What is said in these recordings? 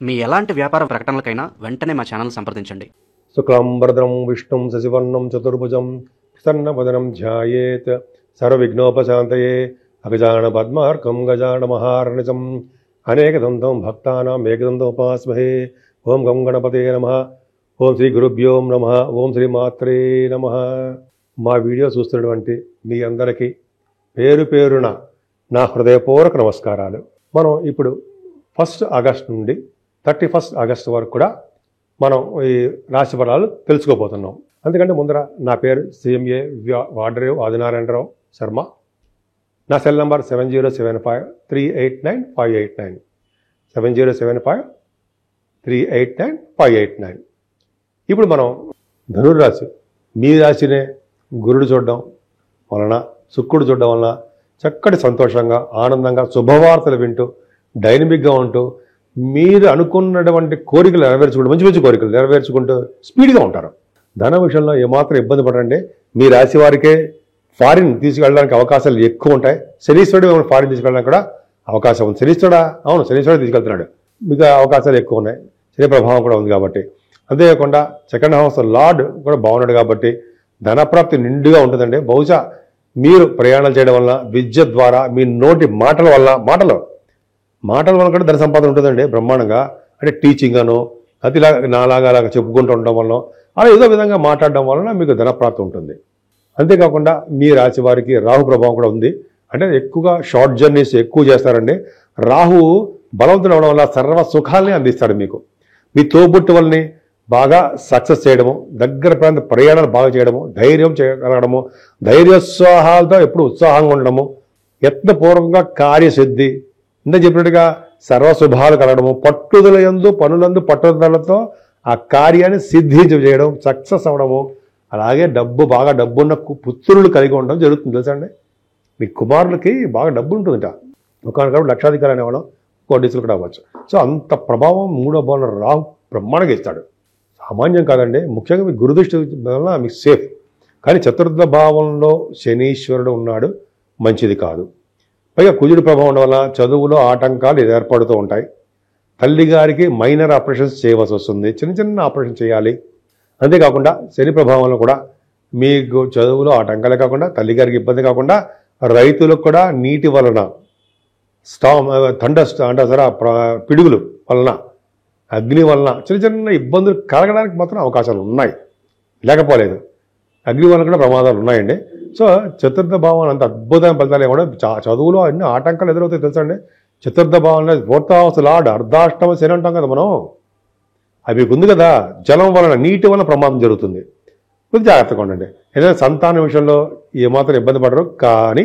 మీ ఎలాంటి వ్యాపార ప్రకటనలకైనా వెంటనే మా ఛానల్ సంప్రదించండి. శుక్లాంబరధరం విష్ణుం శశివర్ణం చతుర్భుజం ప్రసన్నవదనం ధ్యాయేత్ సర్వవిఘ్నోపశాంతయే అగజాన పద్మార్కం గజాన మహార్నిశం అనేకదంతం భక్తానాం ఏకదంతం ఉపాస్మహే. ఓం గం గణపతే నమః. ఓం శ్రీ గురుభ్యో నమః. ఓం శ్రీ మాత్రే నమః. మా వీడియో చూస్తున్నటువంటి మీ అందరికీ పేరు పేరున నా హృదయపూర్వక నమస్కారాలు. మనం ఇప్పుడు 1 ఆగస్టు నుండి 31 ఆగస్టు వరకు కూడా మనం ఈ రాశి ఫలాలు తెలుసుకోబోతున్నాం. అందుకంటే ముందర నా పేరు CMA వాడరేవు ఆదినారాయణరావు శర్మ. నా సెల్ నంబర్ 7075389589 7075389589. ఇప్పుడు మనం ధనుర్రాశి, మీ రాశినే గురుడు చూడడం వలన, శుక్రుడు చూడడం వలన చక్కటి సంతోషంగా ఆనందంగా శుభవార్తలు వింటూ డైనమిక్గా ఉంటూ మీరు అనుకున్నటువంటి కోరికలు నెరవేర్చుకుంటూ మంచి మంచి కోరికలు నెరవేర్చుకుంటూ స్పీడ్గా ఉంటారు. ధన విషయంలో ఏమాత్రం ఇబ్బంది పడండి. మీ రాశి వారికే ఫారిన్ తీసుకెళ్ళడానికి అవకాశాలు ఎక్కువ ఉంటాయి. శనీశ్వరుడు మిమ్మల్ని ఫారిన్ తీసుకెళ్ళడానికి కూడా అవకాశం ఉంది. శనీశ్వరుడా? అవును, శనీశ్వరుడు తీసుకెళ్తున్నాడు. మీకు అవకాశాలు ఎక్కువ ఉన్నాయి. శని ప్రభావం కూడా ఉంది కాబట్టి. అంతేకాకుండా సెకండ్ హౌస్ లార్డ్ కూడా బాగున్నాడు కాబట్టి ధనప్రాప్తి నిండుగా ఉంటుందండి. బహుశా మీరు ప్రయాణాలు చేయడం వల్ల, విద్య ద్వారా, మీ నోటి మాటల వల్ల కూడా ధన సంపాదన ఉంటుందండి బ్రహ్మాండంగా. అంటే టీచింగ్ అను అది ఇలా నాలాగా అలాగా చెప్పుకుంటూ ఉండడం వల్ల, అలా ఏదో విధంగా మాట్లాడడం వలన మీకు ధనప్రాప్తి ఉంటుంది. అంతేకాకుండా మీ రాశి వారికి రాహు ప్రభావం కూడా ఉంది. అంటే ఎక్కువగా షార్ట్ జర్నీస్ ఎక్కువ చేస్తారండి. రాహు బలవంతుడు అవడం వల్ల సర్వ సుఖాలని అందిస్తాడు మీకు. మీ తోబుట్టు వల్లని బాగా సక్సెస్ చేయడము, దగ్గర ప్రాంత ప్రయాణాలు బాగా చేయడము, ధైర్యం చేయగలగడము, ధైర్యోత్సాహాలతో ఎప్పుడు ఉత్సాహంగా ఉండడము, యత్నపూర్వకంగా కార్యసిద్ధి, ఇంత చెప్పినట్టుగా సర్వశుభాలు కలగడము, పట్టుదల యందు పనులందు పట్టుదలతో ఆ కార్యాన్ని సిద్ధించడం, సక్సెస్ అవ్వడము, అలాగే బాగా డబ్బున్న పుత్రులు కలిగి ఉండడం జరుగుతుంది. తెలుసా అండి? మీ కుమారులకి బాగా డబ్బు ఉంటుందిట. ఒకనొకప్పుడు లక్షాధికారి అనేవాళ్ళం, కోటీసులు కూడా అవ్వచ్చు. సో అంత ప్రభావం 3వ భావంలో రాహు బ్రహ్మాండంగా ఇస్తాడు. సామాన్యం కాదండి. ముఖ్యంగా మీ గురుదృష్టి వల్ల మీకు సేఫ్. కానీ 4వ భావంలో శనీశ్వరుడు ఉన్నాడు, మంచిది కాదు. పైగా కుజుడి ప్రభావం ఉండడం వల్ల చదువులో ఆటంకాలు ఏర్పడుతూ ఉంటాయి. తల్లిగారికి మైనర్ ఆపరేషన్స్ చేయవలసి వస్తుంది. చిన్న చిన్న ఆపరేషన్ చేయాలి. అంతేకాకుండా శని ప్రభావంలో కూడా మీకు చదువులో ఆటంకాలే కాకుండా, తల్లిగారికి ఇబ్బంది కాకుండా, రైతులకు కూడా నీటి వలన పిడుగులు వలన, అగ్ని వలన చిన్న చిన్న ఇబ్బందులు కలగడానికి మాత్రం అవకాశాలు ఉన్నాయి, లేకపోలేదు. అగ్ని వలన కూడా ప్రమాదాలు ఉన్నాయండి. సో 4వ భావం అంత అద్భుతమైన ఫలితాలు ఏమన్నా చదువులో అన్ని ఆటంకాలు ఎదురవుతాయి తెలుసా అండి. 4వ భావంలో 4th హౌస్ లార్డ్ అర్ధాష్టమ శని అంటాం కదా మనం. అవి ఉంది కదా, జలం వలన, నీటి వలన ప్రమాదం జరుగుతుంది. కొద్దిగా జాగ్రత్తగా ఉండండి. ఏదైనా సంతానం విషయంలో ఏమాత్రం ఇబ్బంది పడరు. కానీ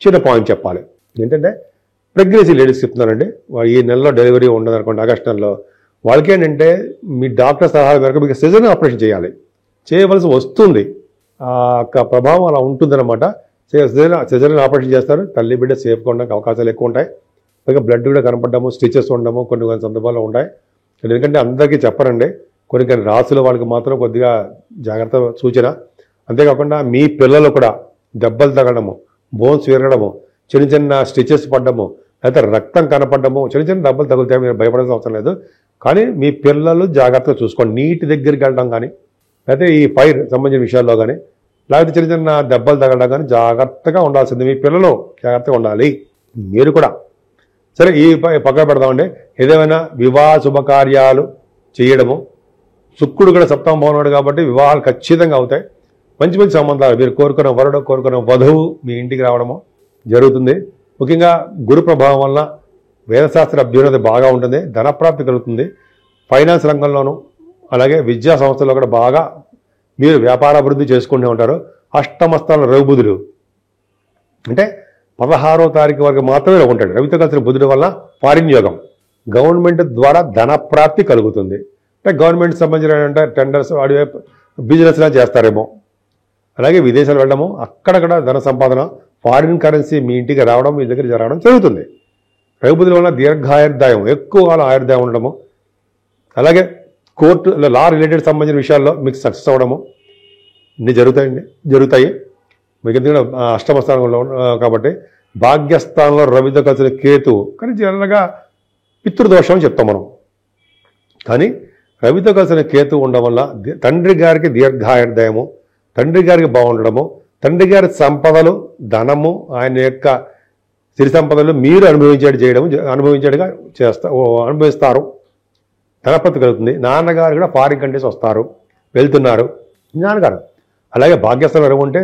చిన్న పాయింట్ చెప్పాలి ఏంటంటే, ప్రెగ్నెన్సీ లేడీస్ చెప్తున్నారండి, ఈ నెలలో డెలివరీ ఉండదు అనుకోండి, ఆగస్టు నెలలో, వాళ్ళకి ఏంటంటే మీ డాక్టర్ సలహా మేరకు మీకు సిజేరియన్ ఆపరేషన్ చేయవలసి వస్తుంది. ఆ ప్రభావం అలా ఉంటుందన్నమాట. సిజేరియన్ ఆపరేషన్ చేస్తారు. తల్లి బిడ్డ సేఫ్గా ఉండడానికి అవకాశాలు ఎక్కువ ఉంటాయి. పైగా బ్లడ్ కూడా కనపడము, స్టిచెస్ ఉండడము కొన్ని సందర్భాల్లో ఉంటాయి. ఎందుకంటే అందరికీ చెప్పరండి, కొన్ని రాసుల వాళ్ళకి మాత్రం కొద్దిగా జాగ్రత్త సూచన. అంతేకాకుండా మీ పిల్లలు కూడా దెబ్బలు తగలడము, బోన్స్ విరగడము, చిన్న చిన్న స్టిచెస్ పడ్డము, లేకపోతే రక్తం కనపడము, చిన్న చిన్న దెబ్బలు తగులుతాయి. మీరు భయపడాల్సిన అవసరం లేదు. కానీ మీ పిల్లలు జాగ్రత్తగా చూసుకోండి. నీటి దగ్గరికి వెళ్ళడం కానీ, లేకపోతే ఈ ఫైర్ సంబంధించిన విషయాల్లో కానీ, లేకపోతే చిన్న చిన్న దెబ్బలు తగలడం కానీ జాగ్రత్తగా ఉండాల్సింది. మీ పిల్లలు జాగ్రత్తగా ఉండాలి, మీరు కూడా. సరే, ఈ పక్కన పెడదామండి. ఏదేమైనా వివాహ శుభకార్యాలు చేయడము, శుక్రుడు కూడా 7వ భావం ఉన్నాడు కాబట్టి వివాహాలు ఖచ్చితంగా అవుతాయి. మంచి మంచి సంబంధాలు, మీరు కోరుకున్న వరుడు కోరుకున్న వధువు మీ ఇంటికి రావడము జరుగుతుంది. ముఖ్యంగా గురు ప్రభావం వల్ల వేదశాస్త్ర అభ్యున్నతి బాగా ఉంటుంది, ధనప్రాప్తి కలుగుతుంది. ఫైనాన్స్ రంగంలోనూ అలాగే విద్యా సంస్థల్లో కూడా బాగా మీరు వ్యాపారాభివృద్ధి చేసుకుంటూ ఉంటారు. అష్టమ స్థానం రవిబుధుడు అంటే 16వ తారీఖు వరకు మాత్రమే ఉంటాడు. రవితో కలిసిన బుధుడు వల్ల ఫారిన్ యోగం, గవర్నమెంట్ ద్వారా ధనప్రాప్తి కలుగుతుంది. అంటే గవర్నమెంట్ సంబంధించిన టెండర్స్ బిజినెస్లా చేస్తారేమో, అలాగే విదేశాలు వెళ్ళడము, అక్కడక్కడ ధన సంపాదన, ఫారిన్ కరెన్సీ మీ ఇంటికి రావడం, మీ దగ్గర జరగడం జరుగుతుంది. రవిబుధుల వల్ల దీర్ఘాయుర్దాయం, ఎక్కువ కాలం ఆయుర్దాయం ఉండడము, అలాగే కోర్టు లా రిలేటెడ్ సంబంధించిన విషయాల్లో మీకు సక్సెస్ అవ్వడము ఇన్ని జరుగుతాయి. మీకు ఎందుకంటే అష్టమ స్థానంలో కాబట్టి భాగ్యస్థానంలో రవితో కలిసిన కేతు, కానీ జనరల్గా పితృదోషం అని చెప్తాం మనం. కానీ రవితో కలిసిన కేతు ఉండడం వల్ల తండ్రి గారికి దీర్ఘాయుర్దయము, తండ్రి గారికి బాగుండడము, తండ్రి గారి సంపదలు, ధనము, ఆయన యొక్క సిరి సంపదలు మీరు అనుభవించేట్టుగా అనుభవిస్తారు. ధనపతి కలుగుతుంది. నాన్నగారు కూడా ఫారిన్ కంట్రీస్ వస్తారు, వెళ్తున్నారు నాన్నగారు. అలాగే భాగ్యస్థానం ఎవరు ఉంటే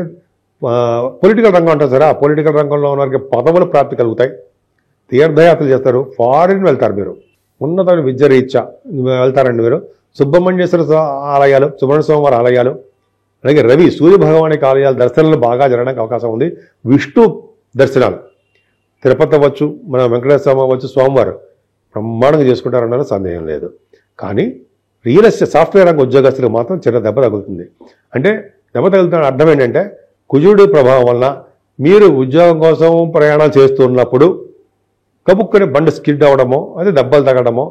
పొలిటికల్ రంగం అంటారు సరే, ఆ పొలిటికల్ రంగంలో ఉన్న వారికి పదవులు ప్రాప్తి కలుగుతాయి, తీర్థయాత్రలు చేస్తారు, ఫారిన్ వెళ్తారు. మీరు ఉన్నతమైన విద్య రీత్యా వెళ్తారండి. మీరు సుబ్రహ్మణ్యేశ్వర ఆలయాలు, సుబ్రహ్మణ్య స్వామి వారి ఆలయాలు, అలాగే రవి సూర్య భగవానికి ఆలయాలు దర్శనాలు బాగా జరగడానికి అవకాశం ఉంది. విష్ణు దర్శనాలు తిరుపతి అవ్వచ్చు, మన వెంకటేశ్వర స్వామి అవ్వచ్చు, స్వామివారు బ్రహ్మాండంగా చేసుకుంటారన్న సందేహం లేదు. కానీ రియల్ ఎస్టేట్ సాఫ్ట్వేర్ రంగ ఉద్యోగస్తులకు మాత్రం చిన్న దెబ్బ తగులుతుంది. అంటే దెబ్బ తగులుతున్న అర్థం ఏంటంటే కుజుడి ప్రభావం వలన మీరు ఉద్యోగం కోసం ప్రయాణాలు చేస్తున్నప్పుడు కబుక్కుని బండి స్కిడ్ అవ్వడమో, అది దెబ్బలు తగ్గడమో,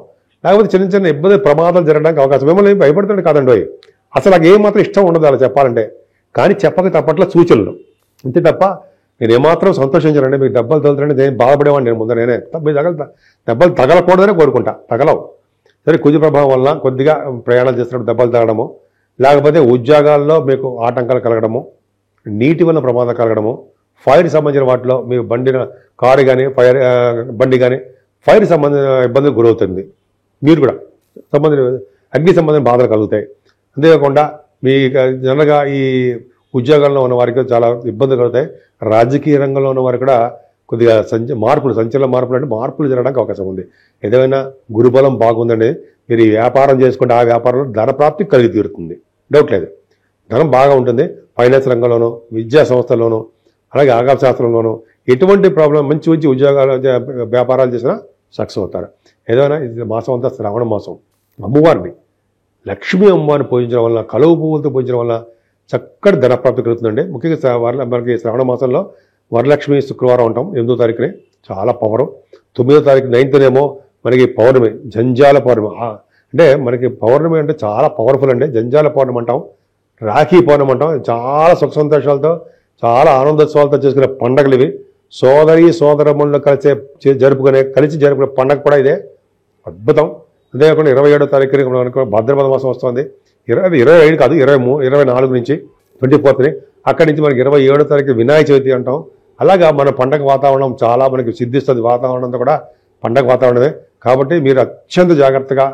లేకపోతే చిన్న చిన్న ఇబ్బంది ప్రమాదాలు జరగడానికి అవకాశం. మిమ్మల్ని భయపడుతుంది కాదండి, అసలు నాకు ఏమాత్రం ఇష్టం ఉండదు అలా చెప్పాలంటే. కానీ చెప్పక తప్పట్ల సూచనలు అంతే తప్ప నేను ఏమాత్రం సంతోషించానండి. మీకు దెబ్బలు తగులుతారంటే నేను బాధపడేవాడిని. నేను ముందు నేనే దెబ్బలు తగలకూడదనే కోరుకుంటా, తగలవు. సరే, కుజ ప్రభావం వల్ల కొద్దిగా ప్రయాణాలు చేస్తున్నప్పుడు దెబ్బలు తగలడము, లేకపోతే ఉద్యోగాల్లో మీకు ఆటంకాలు కలగడము, నీటి వల్ల ప్రమాదం కలగడము, ఫైర్ సంబంధించిన వాటిలో మీరు కారు కానీ బండి కానీ ఫైర్ సంబంధించిన ఇబ్బందులకు గురవుతుంది. మీరు కూడా అగ్ని సంబంధించిన బాధలు కలుగుతాయి. అంతేకాకుండా మీ జనరల్గా ఈ ఉద్యోగాల్లో ఉన్న వారికి చాలా ఇబ్బందులు కలుగుతాయి. రాజకీయ రంగంలో ఉన్న వారికి కూడా కొద్దిగా సంచలన మార్పులు అంటే మార్పులు జరగడానికి అవకాశం ఉంది. ఏదైనా గురుబలం బాగుందండి, మీరు ఈ వ్యాపారం చేసుకుంటే ఆ వ్యాపారంలో ధన ప్రాప్తి కలిగి తీరుతుంది, డౌట్ లేదు. ధనం బాగా ఉంటుంది. ఫైనాన్స్ రంగంలోనూ, విద్యా సంస్థల్లోనూ, అలాగే ఆగమ శాస్త్రంలోనూ ఎటువంటి ప్రాబ్లం మంచి మంచి ఉద్యోగాలు వ్యాపారాలు చేసినా సక్సెస్ అవుతారు. ఏదైనా ఇది మాసం అంతా శ్రావణ మాసం. అమ్మవారిని, లక్ష్మీ అమ్మవారిని పూజించడం వల్ల, కలువు పువ్వులతో పూజించడం వల్ల చక్కటి ధనప్రాప్తి కలుగుతుందండి. ముఖ్యంగా మనకి శ్రావణ మాసంలో వరలక్ష్మి శుక్రవారం ఉంటాం, 8వ తారీఖుని చాలా పవరు. 9వ తారీఖు 9th మనకి పౌర్ణమి, జంజాల పౌర్ణమి. అంటే మనకి పౌర్ణమి అంటే చాలా పవర్ఫుల్ అండి. జంజాల పౌర్ణమి అంటాం, రాఖీ పౌర్ణమి అంటాం. చాలా సుఖ సంతోషాలతో, చాలా ఆనందోత్సవాలతో చేసుకునే పండుగలు ఇవి. సోదరములను కలిసి జరుపుకునే పండగ కూడా ఇదే. అద్భుతం. అంతేకాకుండా 27వ తారీఖుని మనకు భాద్రపద మాసం వస్తుంది. 25 కాదు, 24 నుంచి 24th. అక్కడి నుంచి మనకి 27వ తారీఖు వినాయక చవితి అంటాం. అలాగా మన పండగ వాతావరణం చాలా మనకి సిద్ధిస్తుంది. వాతావరణంతో కూడా పండగ వాతావరణమే. కాబట్టి మీరు అత్యంత జాగ్రత్తగా,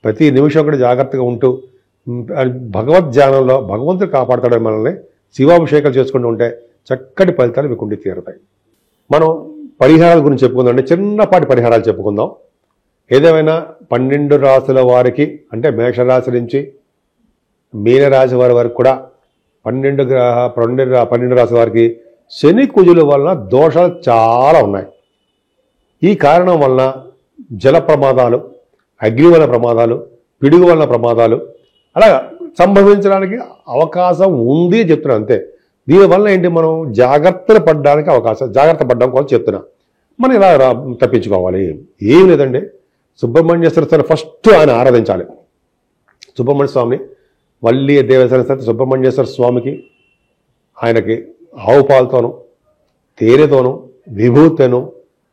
ప్రతి నిమిషం కూడా జాగ్రత్తగా ఉంటూ భగవద్ ధ్యానంలో భగవంతుడు కాపాడుతాడు మనల్ని. శివాభిషేకాలు చేసుకుంటూ ఉంటే చక్కటి ఫలితాలు మీకు ఉండి తీరుతాయి. మనం పరిహారాల గురించి చెప్పుకుందాం. చిన్నపాటి పరిహారాలు చెప్పుకుందాం. ఏదేమైనా 12 రాశుల వారికి, అంటే మేషరాశి నుంచి మీనరాశి వారి వరకు కూడా 12 రాశుల వారికి శని కుజుల వలన దోషాలు చాలా ఉన్నాయి. ఈ కారణం వలన జల ప్రమాదాలు, అగ్ని వలన ప్రమాదాలు, పిడుగు వలన ప్రమాదాలు అలా సంభవించడానికి అవకాశం ఉంది చెప్తున్నా అంతే. దీనివల్ల ఏంటి, మనం జాగ్రత్త పడడం కోసం చెప్తున్నా. మనం ఇలా తప్పించుకోవాలి. ఏం లేదండి, సుబ్రహ్మణ్యేశ్వర స్వామి ఫస్ట్ ఆయన ఆరాధించాలి. సుబ్రహ్మణ్య స్వామిని వల్లి దేవస్థాన సుబ్రహ్మణ్యేశ్వర స్వామికి ఆయనకి ఆవు పాలతోనూ, తేనెతోనూ,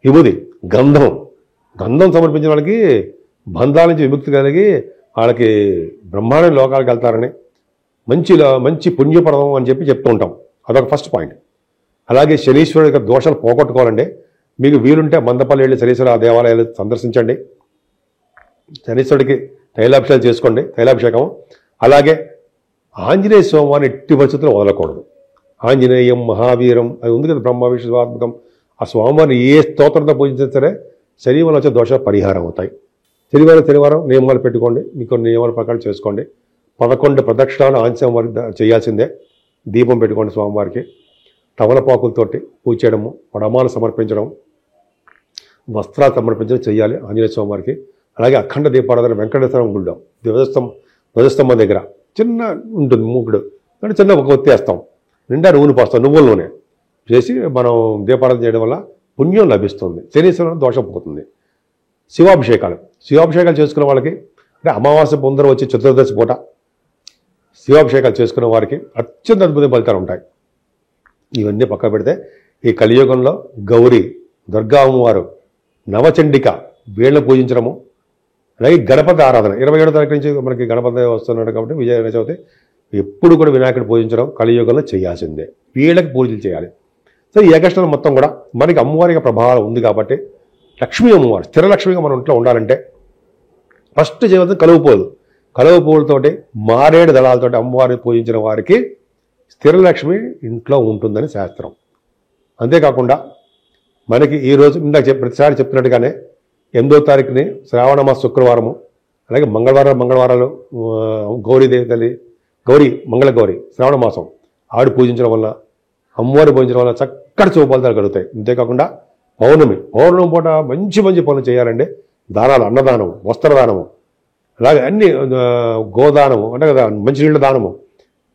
విభూది, గంధం సమర్పించిన వాళ్ళకి బంధాల నుంచి విముక్తి కలిగి వాళ్ళకి బ్రహ్మాండ లోకాలకు వెళ్తారని, మంచి పుణ్యపడడం అని చెప్తూ ఉంటాం. అదొక ఫస్ట్ పాయింట్. అలాగే శనీశ్వరుడి యొక్క దోషాలు పోగొట్టుకోవాలండి. మీకు వీలుంటే మందపల్లి వెళ్ళి శనీశ్వర దేవాలయాలు సందర్శించండి. శనీశ్వరుడికి తైలాభిషేకం చేసుకోండి, తైలాభిషేకం. అలాగే ఆంజనేయ స్వామివారిని ఎట్టి పరిస్థితుల్లో వదలకూడదు. ఆంజనేయం మహావీరం అది ఉంది కదా, బ్రహ్మ విష్ణువాత్మకం. ఆ స్వామివారిని ఏ స్తోత్రంతో పూజించినా సరే శనివారం వచ్చే దోషాలు పరిహారం అవుతాయి. శనివారం నియమాలు పెట్టుకోండి, మీకు నియమాల ప్రకారం చేసుకోండి. 11 ప్రదక్షిణాలు ఆంజనేయ వారికి చేయాల్సిందే. దీపం పెట్టుకోండి స్వామివారికి. తమలపాకులతోటి పూజ చేయడము, వడమాలు సమర్పించడం, వస్త్రాలు సమర్పించడం చేయాలి ఆంజనేయ స్వామివారికి. అలాగే అఖండ దీపారాధన వెంకటేశ్వర గుళ్ళో ధ్వజస్తంభం దగ్గర చిన్న ఉంటుంది మూకుడు, అంటే చిన్న ఒక ఒత్తేస్తాం, నిండా నూనె పోస్తాం, నువ్వుల నూనె చేసి మనం దీపారాధన చేయడం వల్ల పుణ్యం లభిస్తుంది, శనీశ్వరుడు దోషం పోతుంది. శివాభిషేకాలు చేసుకున్న వాళ్ళకి, అంటే అమావాస్య ముందర వచ్చి చతుర్దశి పూట శివాభిషేకాలు చేసుకున్న వారికి అత్యంత అద్భుత ఫలితాలు ఉంటాయి. ఇవన్నీ పక్క పెడితే ఈ కలియుగంలో గౌరీ, దుర్గా అమ్మవారు, నవచండిక వీళ్ళని పూజించడము, అలాగే గణపతి ఆరాధన 27వ తారీఖు నుంచి మనకి గణపతి వస్తున్నాడు కాబట్టి విజయ చవితి ఎప్పుడు కూడా వినాయకుడు పూజించడం కలియుగంలో చేయాల్సిందే. వీళ్ళకి పూజలు చేయాలి. సో ఈ ఆగస్టు నెల మొత్తం కూడా మనకి అమ్మవారికి ప్రభావం ఉంది కాబట్టి లక్ష్మీ అమ్మవారు స్థిరలక్ష్మిగా మన ఇంట్లో ఉండాలంటే ఫస్ట్ చేయవలసింది కలువ పువ్వులతోటి మారేడు దళాలతోటి అమ్మవారిని పూజించిన వారికి స్థిరలక్ష్మి ఇంట్లో ఉంటుందని శాస్త్రం. అంతేకాకుండా మనకి ఈరోజు ఇందాక ప్రతిసారి చెప్తున్నట్టుగానే 8వ తారీఖుని శ్రావణ మాస శుక్రవారము, అలాగే మంగళవారాలు గౌరీదేవి తల్లి మంగళగౌరి శ్రావణ మాసం ఆవిడ పూజించడం వల్ల అమ్మవారి పూజించడం వల్ల చక్కటి శుభ ఫలితాలు కలుగుతాయి. అంతేకాకుండా పౌర్ణమి పూట మంచి పనులు చేయాలండి. దానాలు, అన్నదానం, వస్త్రదానము, అలాగే అన్ని గోదానము అంటే కదా, మంచినీళ్ళ దానము,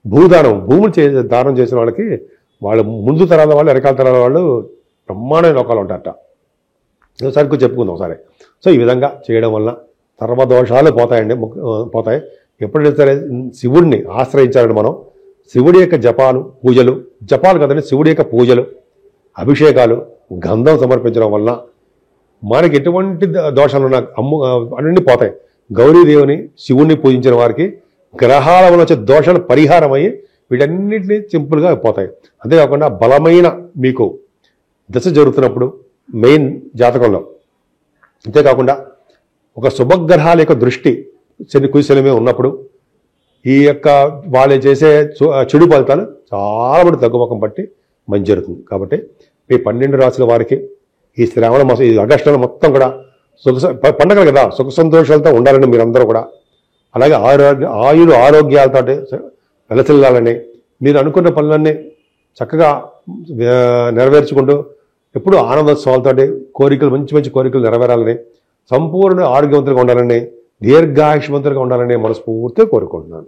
భూదానం, భూములు దానం చేసిన వాళ్ళకి వాళ్ళు ముందు తరాల వాళ్ళు వెనకాల తరాల వాళ్ళు బ్రహ్మాండమైన లోకాలు ఉంటారట. ఒకసారి చెప్పుకుందాం ఒకసారి. సో ఈ విధంగా చేయడం వల్ల సర్వదోషాలు పోతాయి. ఎప్పుడైతే సరే శివుడిని ఆశ్రయించాలని మనం శివుడి యొక్క జపాలు కదండి, శివుడి యొక్క పూజలు, అభిషేకాలు, గంధం సమర్పించడం వల్ల మనకి ఎటువంటి దోషాలు ఉన్నా అన్నీ పోతాయి. గౌరీదేవిని శివుణ్ణి పూజించిన వారికి గ్రహాల వల్ల వచ్చే దోషాలు పరిహారం అయ్యి వీటన్నిటినీ సింపుల్గా పోతాయి. అంతేకాకుండా బలమైన మీకు దశ జరుగుతున్నప్పుడు మెయిన్ జాతకంలో, అంతేకాకుండా ఒక శుభగ్రహాల యొక్క దృష్టి కుశలమే ఉన్నప్పుడు ఈ యొక్క వాళ్ళు చేసే చెడు ఫలితాలు చాలా మంది తగ్గుముఖం పట్టి మంచి జరుగుతుంది. కాబట్టి ఈ 12 రాశుల వారికి ఈ శ్రావణ మాసం, ఈ ఆగస్టు నెల మొత్తం కూడా పండగలు కదా, సుఖ సంతోషాలతో ఉండాలని మీరందరూ కూడా, అలాగే ఆరోగ్యాలతో వెలసిల్లాలని, మీరు అనుకున్న పనులన్నీ చక్కగా నెరవేర్చుకుంటూ ఎప్పుడూ ఆనందోత్సవాలతో కోరికలు మంచి కోరికలు నెరవేరాలని, సంపూర్ణ ఆరోగ్యవంతులుగా ఉండాలని, దీర్ఘాయుష్మంతులుగా ఉండాలని మనస్ఫూర్తిగా కోరుకుంటున్నాను.